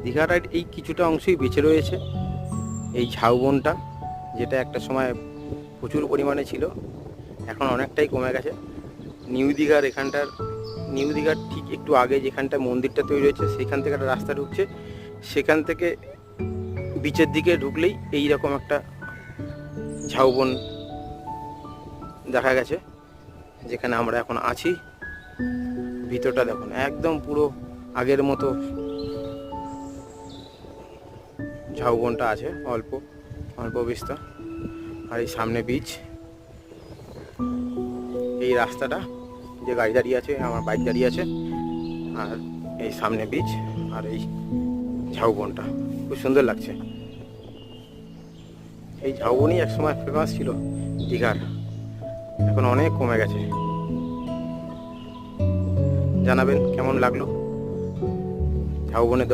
দীঘার এই কিছুটা অংশই বেঁচে রয়েছে, এই ঝাউবনটা, যেটা একটা সময় প্রচুর পরিমাণে ছিল, এখন অনেকটাই কমে গেছে। নিউ দীঘার ঠিক একটু আগে যেখানটা মন্দিরটা তৈরি হয়েছে সেখান থেকে একটা রাস্তা ঢুকছে, সেখান থেকে বিচের দিকে ঢুকলেই এই রকম একটা ঝাউবন দেখা গেছে, যেখানে আমরা এখন আছি। ভিতরটা দেখুন, একদম পুরো আগের মতো ঝাউবনটা আছে, অল্প অল্প বিস্তর। আর এই সামনে বিচ, এই রাস্তাটা, যে গাড়ি দাঁড়িয়ে আছে, আমার বাইক দাঁড়িয়ে আছে, আর এই সামনে বিচ, আর এই ঝাউবনটা খুব সুন্দর লাগছে। এই ঝাউবনই একসময় ফেমাস ছিল দীঘার, এখন অনেক কমে গেছে। জানাবেন কেমন লাগলো ঝাউবনের দর্শন।